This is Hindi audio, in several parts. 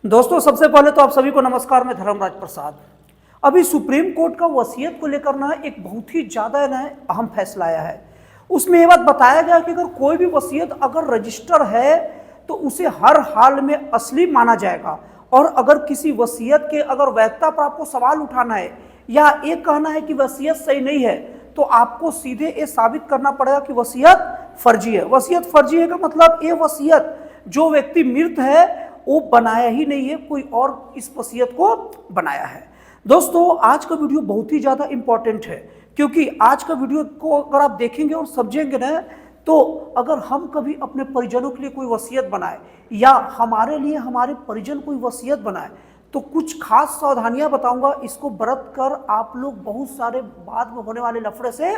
दोस्तों, सबसे पहले तो आप सभी को नमस्कार। मैं धर्मराज प्रसाद। अभी सुप्रीम कोर्ट का वसीयत को लेकर ना एक बहुत ही ज़्यादा ना अहम फैसला आया है। उसमें ये बात बताया गया कि अगर कोई भी वसीयत अगर रजिस्टर है तो उसे हर हाल में असली माना जाएगा, और अगर किसी वसीयत के अगर वैधता पर आपको सवाल उठाना है या ये कहना है कि वसीयत सही नहीं है, तो आपको सीधे ये साबित करना पड़ेगा कि वसीयत फर्जी है। वसीयत फर्जी है का मतलब ये वसीयत जो व्यक्ति मृत है वो बनाया ही नहीं है, कोई और इस वसीयत को बनाया है। दोस्तों, आज का वीडियो बहुत ही ज़्यादा इंपॉर्टेंट है, क्योंकि आज का वीडियो को अगर आप देखेंगे और समझेंगे ना, तो अगर हम कभी अपने परिजनों के लिए कोई वसीयत बनाए या हमारे लिए हमारे परिजन कोई वसीयत बनाए, तो कुछ खास सावधानियां बताऊंगा। इसको बरत कर आप लोग बहुत सारे बाद में होने वाले लफड़े से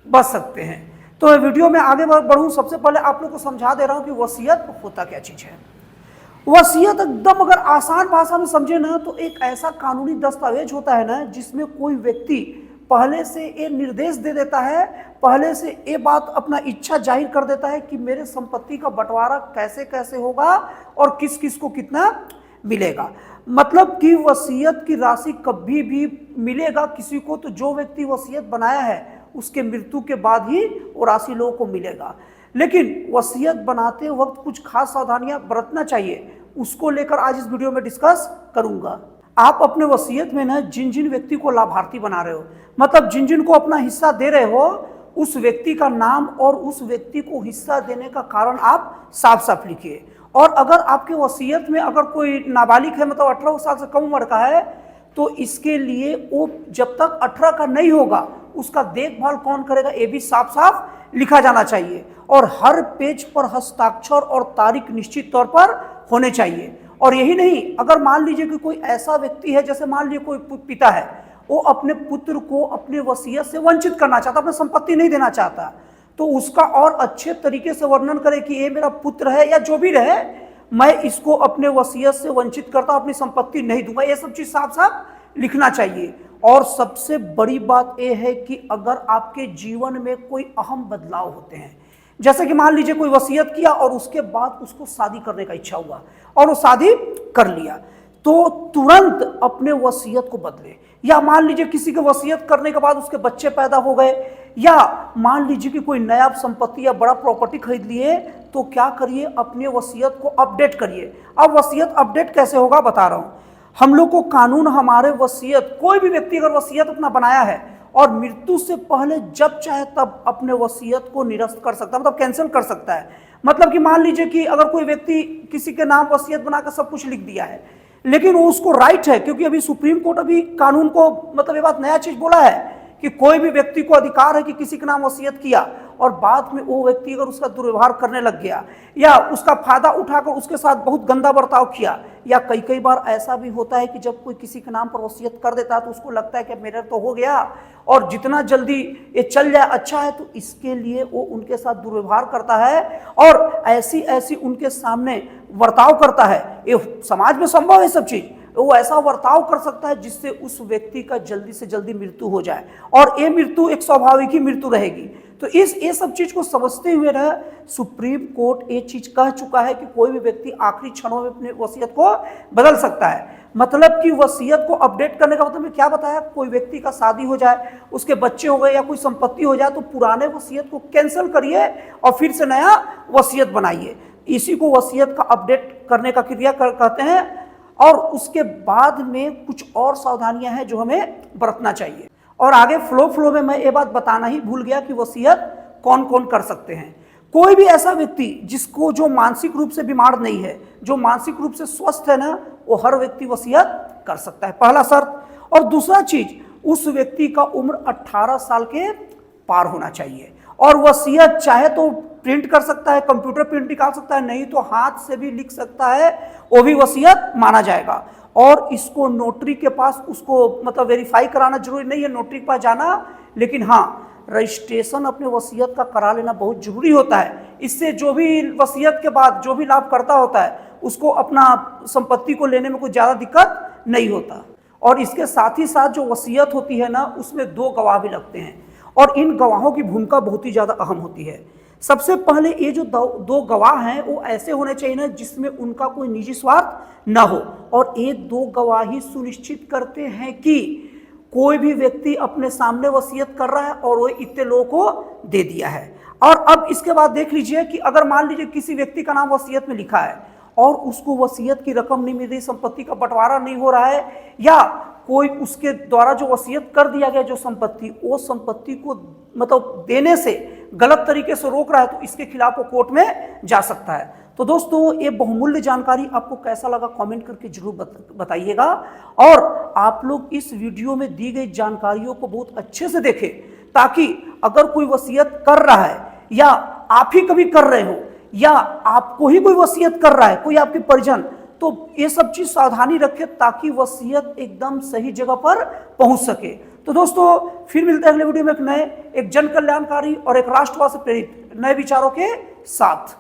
बच सकते हैं। तो मैं वीडियो में आगे बढ़ूं, सबसे पहले आप लोग को समझा दे रहा हूं कि वसीयत होता क्या चीज़ है। वसीयत एकदम अगर आसान भाषा में समझे ना, तो एक ऐसा कानूनी दस्तावेज होता है ना, जिसमें कोई व्यक्ति पहले से ये निर्देश दे देता है, पहले से ये बात अपना इच्छा जाहिर कर देता है कि मेरे संपत्ति का बंटवारा कैसे कैसे होगा और किस किस को कितना मिलेगा। मतलब कि वसीयत की राशि कभी भी मिलेगा किसी को, तो जो व्यक्ति वसीयत बनाया है उसके मृत्यु के बाद ही वो राशि लोगों को मिलेगा। लेकिन वसीयत बनाते वक्त कुछ खास सावधानियां बरतना चाहिए, उसको लेकर आज इस वीडियो में डिस्कस करूंगा। आप अपने वसीयत में ना जिन जिन व्यक्ति को लाभार्थी बना रहे हो, मतलब जिन जिन को अपना हिस्सा दे रहे हो, उस व्यक्ति का नाम और उस व्यक्ति को हिस्सा देने का कारण आप साफ साफ लिखिए। और अगर आपके वसीयत में अगर कोई नाबालिग है, मतलब 18 साल से कम उम्र का है, तो इसके लिए वो जब तक 18 का नहीं होगा उसका देखभाल कौन करेगा, ये भी साफ साफ लिखा जाना चाहिए। और हर पेज पर हस्ताक्षर और तारीख निश्चित तौर पर होने चाहिए। और यही नहीं, अगर मान लीजिए कि कोई ऐसा व्यक्ति है, जैसे मान लीजिए कोई पिता है, वो अपने पुत्र को अपने वसीयत से वंचित करना चाहता, अपनी संपत्ति नहीं देना चाहता, तो उसका और अच्छे तरीके से वर्णन करे कि ये मेरा पुत्र है या जो भी रहे, मैं इसको अपने वसीयत से वंचित करता हूं, अपनी संपत्ति नहीं दूंगा। ये सब चीज साफ साफ लिखना चाहिए। और सबसे बड़ी बात यह है कि अगर आपके जीवन में कोई अहम बदलाव होते हैं, जैसे कि मान लीजिए कोई वसीयत किया और उसके बाद उसको शादी करने का इच्छा हुआ और वो शादी कर लिया, तो तुरंत अपने वसीयत को बदले। या मान लीजिए किसी के वसीयत करने के बाद उसके बच्चे पैदा हो गए, या मान लीजिए कि कोई नया संपत्ति या बड़ा प्रॉपर्टी खरीद लिए, तो क्या करिए, अपने वसीयत को अपडेट करिए। अब वसीयत अपडेट कैसे होगा बता रहा हूं। हम लोग को कानून हमारे वसीयत, कोई भी व्यक्ति अगर वसीयत अपना बनाया है और मृत्यु से पहले जब चाहे तब अपने वसीयत को निरस्त कर सकता है, मतलब कैंसिल कर सकता है। मतलब कि मान लीजिए कि अगर कोई व्यक्ति किसी के नाम वसीयत बनाकर सब कुछ लिख दिया है, लेकिन वो उसको राइट है, क्योंकि अभी सुप्रीम कोर्ट अभी कानून को मतलब ये बात नया चीज बोला है कि कोई भी व्यक्ति को अधिकार है कि किसी के नाम वसीयत किया और बाद में वो व्यक्ति अगर उसका दुर्व्यवहार करने लग गया या उसका फायदा उठाकर उसके साथ बहुत गंदा बर्ताव किया, या कई बार ऐसा भी होता है कि जब कोई किसी के नाम पर वसीयत कर देता है तो उसको लगता है कि मेरा तो हो गया और जितना जल्दी ये चल जाए अच्छा है, तो इसके लिए वो उनके साथ दुर्व्यवहार करता है और ऐसी ऐसी उनके सामने बर्ताव करता है। ये समाज में संभव है सब चीज। वो ऐसा बर्ताव कर सकता है जिससे उस व्यक्ति का जल्दी से जल्दी मृत्यु हो जाए, और ये मृत्यु एक स्वाभाविक ही मृत्यु रहेगी। तो ये सब चीज को समझते हुए ना सुप्रीम कोर्ट ये चीज कह चुका है कि कोई भी व्यक्ति आखिरी क्षणों में अपने वसीयत को बदल सकता है। मतलब कि वसीयत को अपडेट करने का मतलब क्या बताया, कोई व्यक्ति का शादी हो जाए, उसके बच्चे हो गए या कोई संपत्ति हो जाए, तो पुराने वसीयत को कैंसिल करिए और फिर से नया वसीयत बनाइए। इसी को वसीयत का अपडेट करने का क्रिया कहते हैं। और उसके बाद में कुछ और सावधानियां हैं जो हमें बरतना चाहिए। और आगे फ्लो में मैं ये बात बताना ही भूल गया कि वसीयत कौन कौन कर सकते हैं। कोई भी ऐसा व्यक्ति जिसको जो मानसिक रूप से बीमार नहीं है, जो मानसिक रूप से स्वस्थ है ना, वो हर व्यक्ति वसीयत कर सकता है, पहला शर्त। और दूसरा चीज, उस व्यक्ति का उम्र 18 साल के पार होना चाहिए। और वसीयत चाहे तो प्रिंट कर सकता है, कंप्यूटर प्रिंट निकाल सकता है, नहीं तो हाथ से भी लिख सकता है, वो भी वसीयत माना जाएगा। और इसको नोटरी के पास उसको मतलब वेरीफाई कराना जरूरी नहीं है, नोटरी के पास जाना, लेकिन हाँ रजिस्ट्रेशन अपने वसीयत का करा लेना बहुत जरूरी होता है। इससे जो भी वसीयत के बाद जो भी लाभ करता होता है उसको अपना संपत्ति को लेने में कोई ज़्यादा दिक्कत नहीं होता। और इसके साथ ही साथ जो वसीयत होती है ना, उसमें 2 गवाह भी लगते हैं, और इन गवाहों की भूमिका बहुत ही ज़्यादा अहम होती है। सबसे पहले ये जो 2 गवाह हैं वो ऐसे होने चाहिए ना जिसमें उनका कोई निजी स्वार्थ ना हो, और एक दो गवाही सुनिश्चित करते हैं कि कोई भी व्यक्ति अपने सामने वसीयत कर रहा है और वो इतने लोगों को दे दिया है। और अब इसके बाद देख लीजिए कि अगर मान लीजिए किसी व्यक्ति का नाम वसीयत में लिखा है और उसको वसीयत की रकम नहीं मिल रही, संपत्ति का बंटवारा नहीं हो रहा है, या कोई उसके द्वारा जो वसीयत कर दिया गया जो संपत्ति, वो संपत्ति को मतलब देने से गलत तरीके से रोक रहा है, तो इसके खिलाफ वो कोर्ट में जा सकता है। तो दोस्तों, ये बहुमूल्य जानकारी आपको कैसा लगा कमेंट करके जरूर बताइएगा, और आप लोग इस वीडियो में दी गई जानकारियों को बहुत अच्छे से देखें, ताकि अगर कोई वसीयत कर रहा है या आप ही कभी कर रहे हो या आपको ही कोई वसीयत कर रहा है, कोई आपके परिजन, तो ये सब चीज सावधानी रखें ताकि वसीयत एकदम सही जगह पर पहुंच सके। तो दोस्तों, फिर मिलते हैं अगले वीडियो में एक नए, एक जन कल्याणकारी और एक राष्ट्रवाद से प्रेरित नए विचारों के साथ।